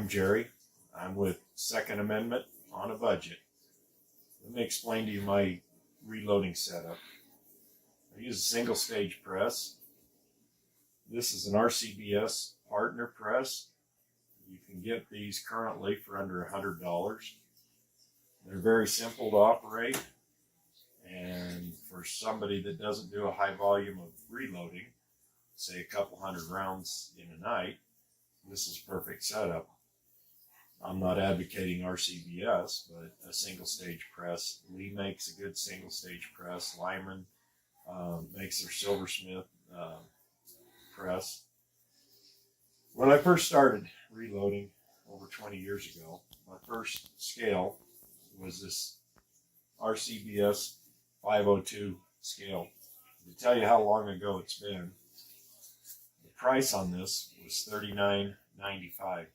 I'm Jerry. I'm with Second Amendment on a Budget. Let me explain to you my reloading setup. I use a single stage press. This is an RCBS partner press. You can get these currently for under $100. They're very simple to operate, and for somebody that doesn't do a high volume of reloading, say a couple hundred rounds in a night, this is perfect setup. I'm not advocating RCBS, but a single stage press. Lee makes a good single stage press. Lyman makes their Silversmith press. When I first started reloading over 20 years ago, my first scale was this RCBS 502 scale. To tell you how long ago it's been, the price on this was $39.95.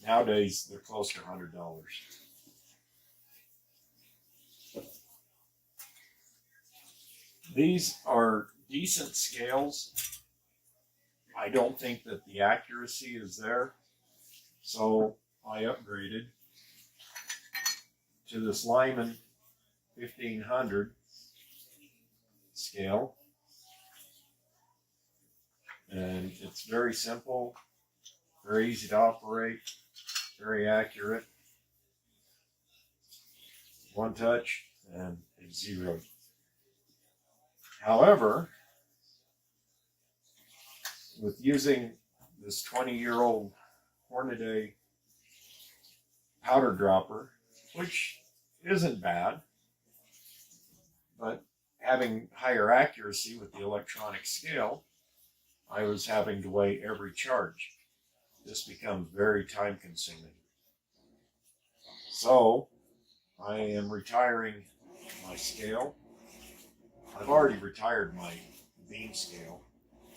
Nowadays, they're close to $100. These are decent scales. I don't think that the accuracy is there, so I upgraded to this Lyman 1500 scale, and it's very simple, very easy to operate, very accurate. One touch and it's zeroed. However, with using this 20-year-old Hornady powder dropper, which isn't bad, but having higher accuracy with the electronic scale, I was having to weigh every charge. This becomes very time consuming. So I am retiring my scale. I've already retired my beam scale.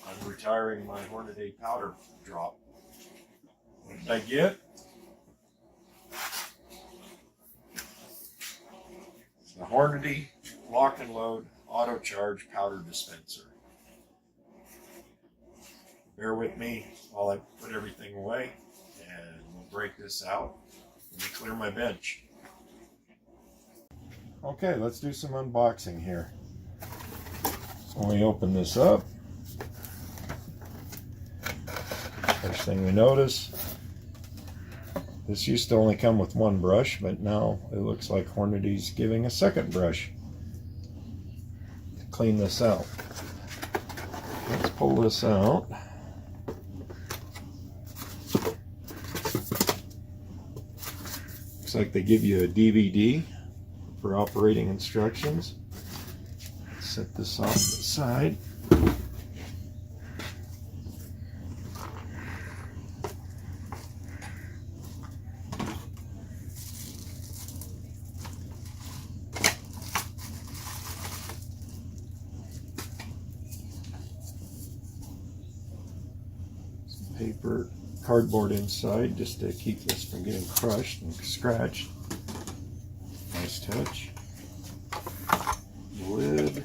I'm retiring my Hornady powder drop. What did I get? The Hornady lock and load auto charge powder dispenser. Bear with me while I put everything away, and we'll break this out. Let me clear my bench. Okay, let's do some unboxing here. So we open this up. First thing we notice, this used to only come with one brush, but now it looks like Hornady's giving a second brush to clean this out. Let's pull this out. Looks like they give you a DVD for operating instructions. Let's set this off to the side. Some paper, cardboard inside just to keep this from getting crushed and scratched. Nice touch. The lid.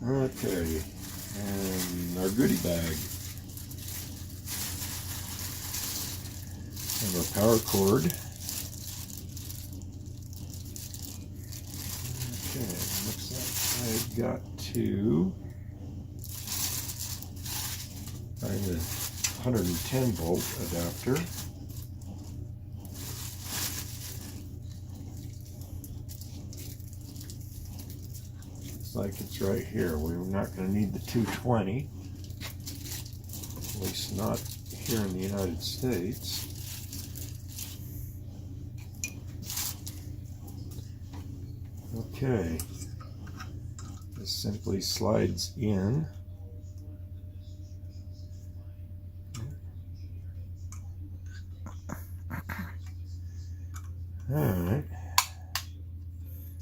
Okay, and our goodie bag. Have our power cord. Okay, looks like I've got to find the 110 volt adapter. Like it's right here. We're not going to need the 220, at least not here in the United States. Okay, this simply slides in. Alright.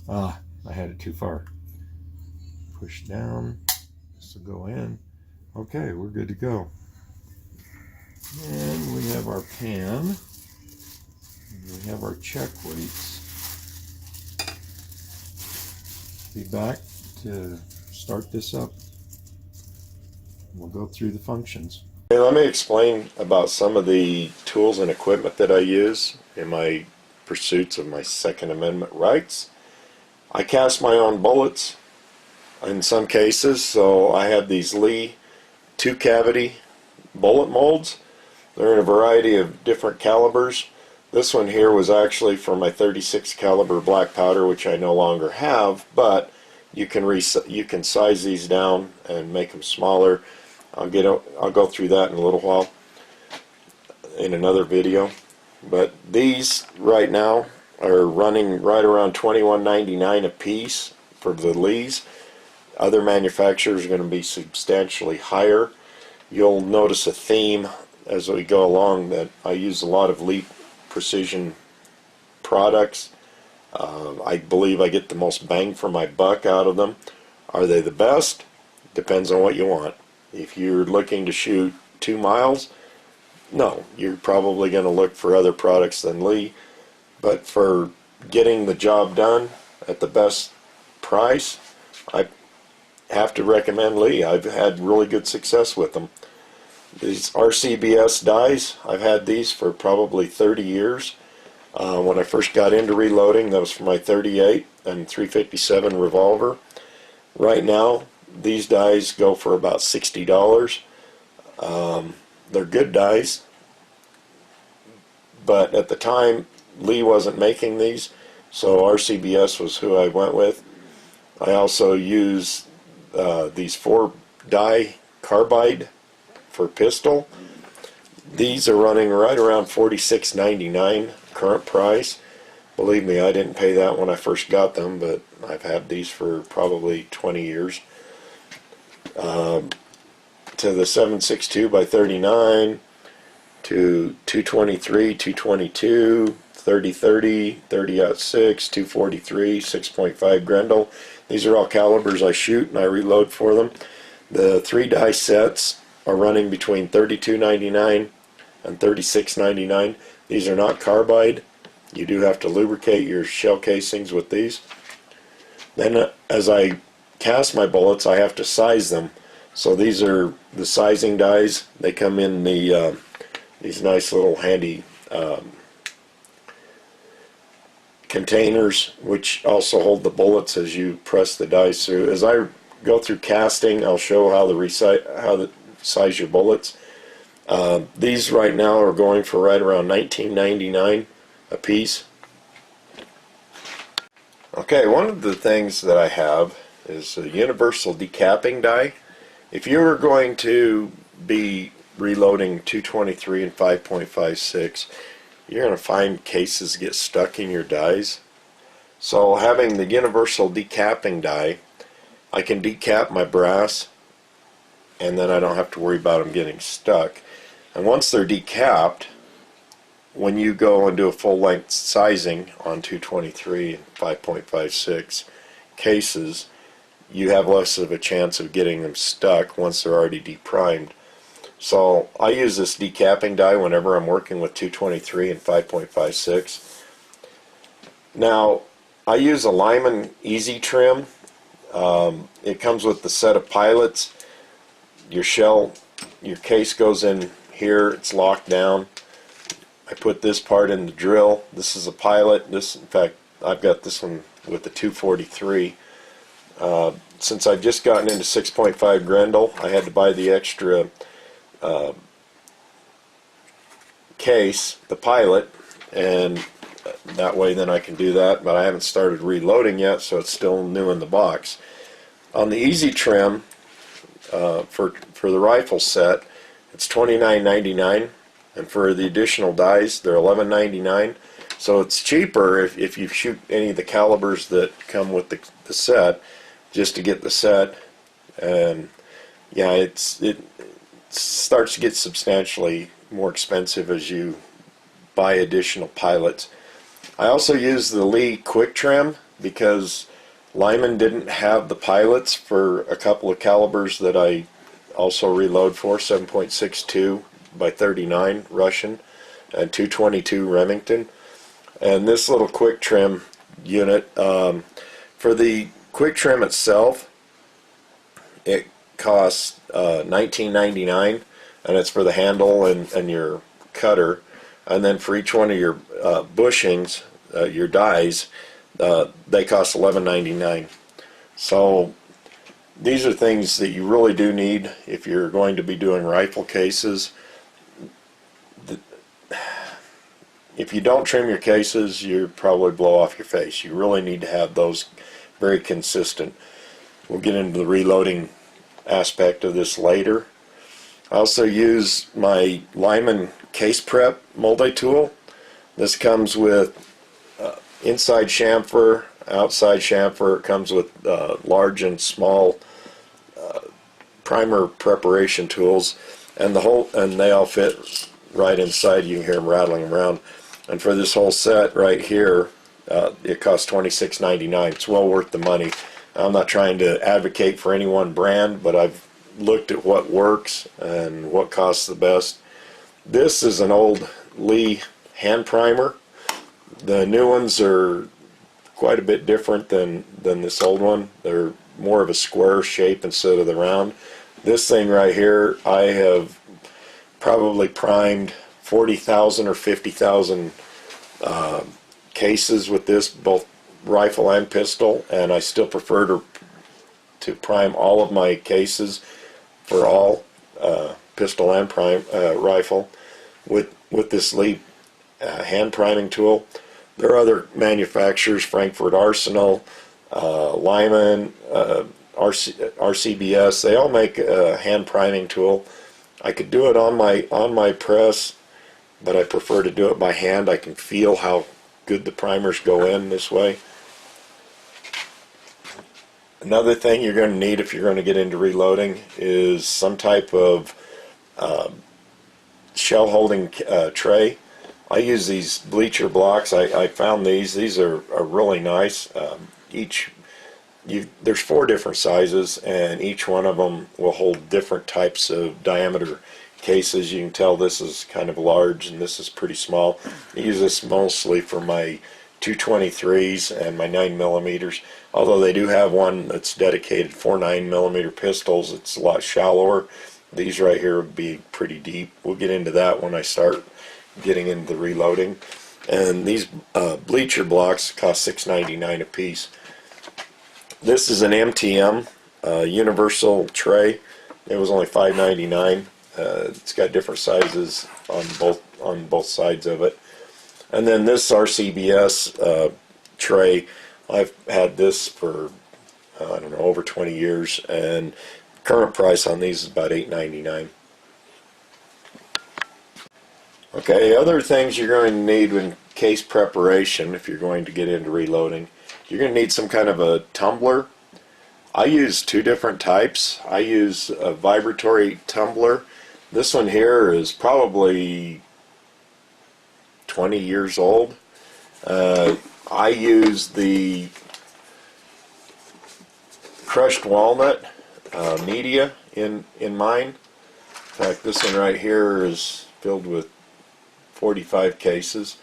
Ah, I had it too far. Push down. This will go in. Okay, we're good to go. And we have our pan. We have our check weights. Be back to start this up. We'll go through the functions. Okay, let me explain about some of the tools and equipment that I use in my pursuits of my Second Amendment rights. I cast my own bullets in some cases, so I have these Lee 2-cavity bullet molds. They're in a variety of different calibers. This one here was actually for my .36 caliber black powder, which I no longer have, but you can size these down and make them smaller. I'll go through that in a little while in another video. But these right now are running right around $21.99 a piece for the Lees. Other manufacturers are going to be substantially higher. You'll notice a theme as we go along that I use a lot of Lee Precision products. I believe I get the most bang for my buck out of them. Are they the best? Depends on what you want. If you're looking to shoot 2 miles, no, you're probably going to look for other products than Lee. But for getting the job done at the best price, I have to recommend Lee. I've had really good success with them. These RCBS dies, I've had these for probably 30 years. When I first got into reloading, that was for my .38 and .357 revolver. Right now, these dies go for about $60. They're good dies, but at the time, Lee wasn't making these, so RCBS was who I went with. I also use these 4-die carbide for pistol. These are running right around $46.99 current price. Believe me, I didn't pay that when I first got them, but I've had these for probably 20 years. To the 7.62 by 39, to 223, 222, 30-30, 30-06, 243, 6.5 Grendel. These are all calibers I shoot and I reload for them. The 3-die sets are running between $32.99 and $36.99. These are not carbide. You do have to lubricate your shell casings with these. Then as I cast my bullets, I have to size them. So these are the sizing dies. They come in the these nice little handy containers, which also hold the bullets as you press the dies through. As I go through casting, I'll show how to size your bullets. These right now are going for right around $19.99 a piece. Okay, one of the things that I have is a universal decapping die. If you were going to be reloading 223 and 5.56, you're going to find cases get stuck in your dies. So having the universal decapping die, I can decap my brass and then I don't have to worry about them getting stuck. And once they're decapped, when you go and do a full length sizing on 223 and 5.56 cases, you have less of a chance of getting them stuck once they're already deprimed. So I use this decapping die whenever I'm working with 223 and 5.56. Now, I use a Lyman Easy Trim. It comes with the set of pilots. Your case goes in here, it's locked down. I put this part in the drill. This is a pilot. In fact, I've got this one with the 243. Since I've just gotten into 6.5 Grendel, I had to buy the extra case, the pilot, and that way then I can do that, but I haven't started reloading yet, so it's still new in the box. On the Easy Trim, for the rifle set, it's $29.99, and for the additional dies, they're $11.99. So it's cheaper if you shoot any of the calibers that come with the set, just to get the set. And yeah, it starts to get substantially more expensive as you buy additional pilots. I also use the Lee Quick Trim because Lyman didn't have the pilots for a couple of calibers that I also reload for, 7.62 by 39 Russian and 222 Remington. And this little Quick Trim unit, for the Quick Trim itself, it costs $19.99, and it's for the handle and your cutter. And then for each one of your bushings, your dies, they cost $11.99. So these are things that you really do need if you're going to be doing rifle cases. If you don't trim your cases, you probably blow off your face. You really need to have those very consistent. We'll get into the reloading aspect of this later. I also use my Lyman Case Prep multi-tool. This comes with inside chamfer, outside chamfer. It comes with large and small primer preparation tools, and they all fit right inside. You can hear them rattling around. And for this whole set right here, it costs $26.99. It's well worth the money. I'm not trying to advocate for any one brand, but I've looked at what works and what costs the best. This is an old Lee hand primer. The new ones are quite a bit different than this old one. They're more of a square shape instead of the round. This thing right here, I have probably primed 40,000 or 50,000 cases with this, both rifle and pistol, and I still prefer to prime all of my cases for all pistol and rifle with this Lee hand priming tool. There are other manufacturers, Frankfurt Arsenal, Lyman, RCBS. They all make a hand priming tool. I could do it on my press, but I prefer to do it by hand. I can feel how good the primers go in this way. Another thing you're going to need if you're going to get into reloading is some type of shell holding tray. I use these bleacher blocks. I found these are really nice. There's 4 different sizes, and each one of them will hold different types of diameter cases. You can tell this is kind of large and this is pretty small. I use this mostly for my 223s and my 9mm, although they do have one that's dedicated for 9mm pistols. It's a lot shallower. These right here would be pretty deep. We'll get into that when I start getting into the reloading. And these bleacher blocks cost $6.99 a piece. This is an MTM universal tray. It was only $5.99. It's got different sizes on both sides of it. And then this RCBS tray, I've had this for I don't know, over 20 years, and current price on these is about $8.99. Okay, other things you're going to need in case preparation if you're going to get into reloading. You're going to need some kind of a tumbler. I use 2 different types. I use a vibratory tumbler. This one here is probably 20 years old. I use the crushed walnut media in mine. In fact, this one right here is filled with 45 cases.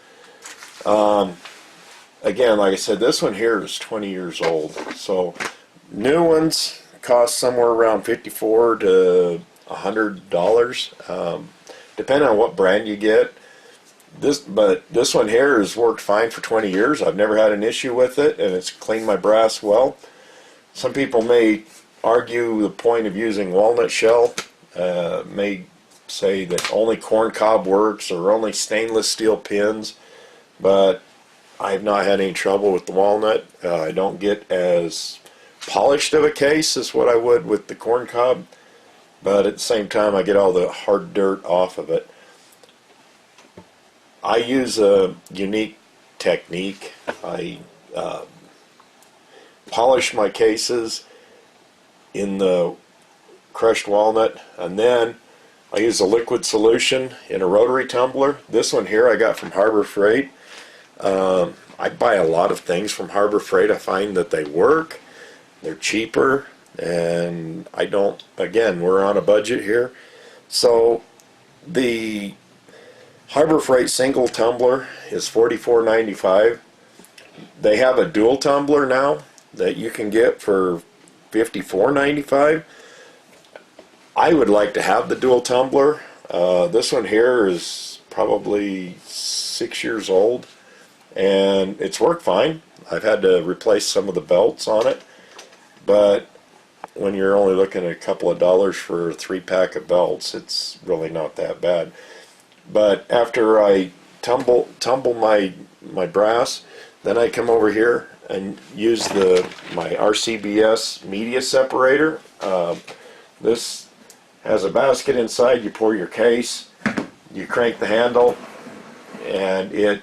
Again, like I said, this one here is 20 years old. So new ones cost somewhere around $54 to $100, depending on what brand you get. But this one here has worked fine for 20 years. I've never had an issue with it, and it's cleaned my brass well. Some people may argue the point of using walnut shell, may say that only corn cob works or only stainless steel pins, but I have not had any trouble with the walnut. I don't get as polished of a case as what I would with the corn cob, but at the same time I get all the hard dirt off of it. I use a unique technique. I polish my cases in the crushed walnut, and then I use a liquid solution in a rotary tumbler. This one here I got from Harbor Freight. I buy a lot of things from Harbor Freight. I find that they work, they're cheaper, and I don't, again, we're on a budget here. So the Harbor Freight single tumbler is $44.95. They have a dual tumbler now that you can get for $54.95. I would like to have the dual tumbler. This one here is probably 6 years old, and it's worked fine. I've had to replace some of the belts on it, but when you're only looking at a couple of dollars for a 3-pack of belts, it's really not that bad. But after I tumble my brass, then I come over here and use my RCBS media separator. This has a basket inside. You pour your case, you crank the handle, and it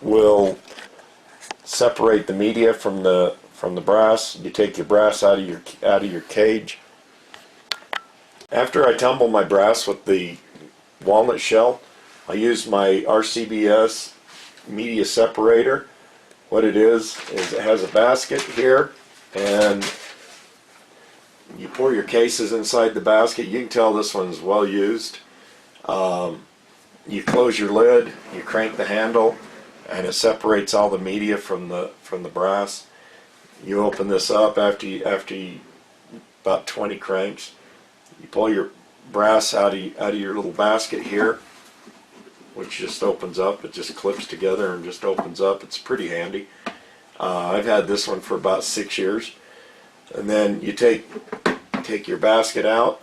will separate the media from the brass. You take your brass out of your cage. After I tumble my brass with the walnut shell, I use my RCBS media separator. What it is it has a basket here, and you pour your cases inside the basket. You can tell this one's well used. You close your lid, you crank the handle, and it separates all the media from the brass. You open this up after you about 20 cranks. You pull your brass out of your little basket here, which just opens up. It just clips together and just opens up. It's pretty handy. I've had this one for about 6 years. And then you take your basket out,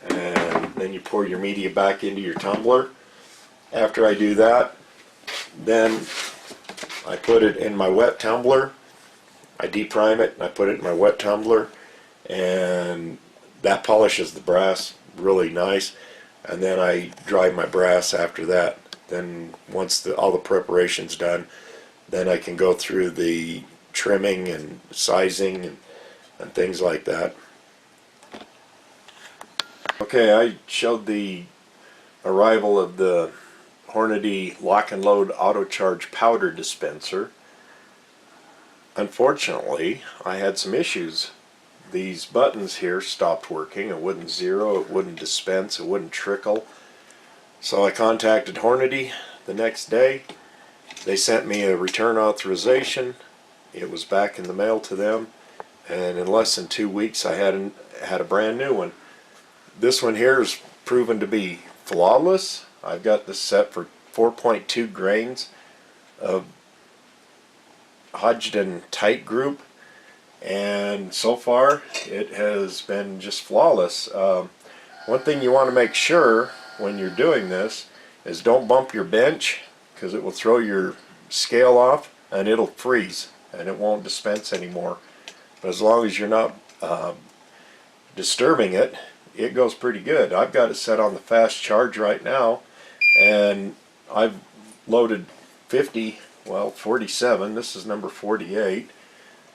and then you pour your media back into your tumbler. After I do that, then I put it in my wet tumbler. I deprime it, and I put it in my wet tumbler, and that polishes the brass really nice. And then I dry my brass after that. Then once all the preparation's done, then I can go through the trimming and sizing and things like that. Okay, I showed the arrival of the Hornady Lock and Load Auto Charge powder dispenser. Unfortunately, I had some issues. These buttons here stopped working. It wouldn't zero, it wouldn't dispense, it wouldn't trickle. So I contacted Hornady the next day. They sent me a return authorization. It was back in the mail to them, and in less than 2 weeks I had a brand new one. This one here is proven to be flawless. I've got this set for 4.2 grains of Hodgdon tight group, and so far it has been just flawless. One thing you want to make sure when you're doing this is don't bump your bench, because it will throw your scale off and it'll freeze and it won't dispense anymore. But as long as you're not disturbing it, it goes pretty good. I've got it set on the fast charge right now, and I've loaded 47, this is number 48,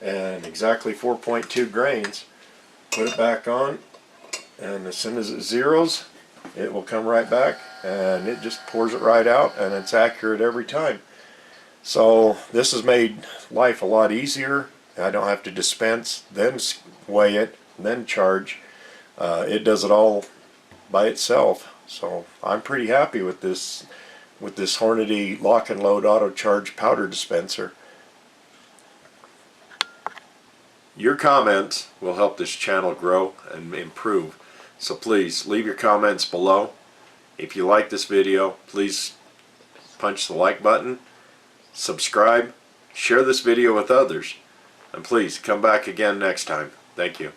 and exactly 4.2 grains. Put it back on, and as soon as it zeroes, it will come right back, and it just pours it right out, and it's accurate every time. So this has made life a lot easier. I don't have to dispense, then weigh it, then charge. It does it all by itself. So I'm pretty happy with this Hornady Lock and Load Auto Charge powder dispenser. Your comments will help this channel grow and improve. So please leave your comments below. If you like this video, please punch the like button, subscribe, share this video with others, and please come back again next time. Thank you.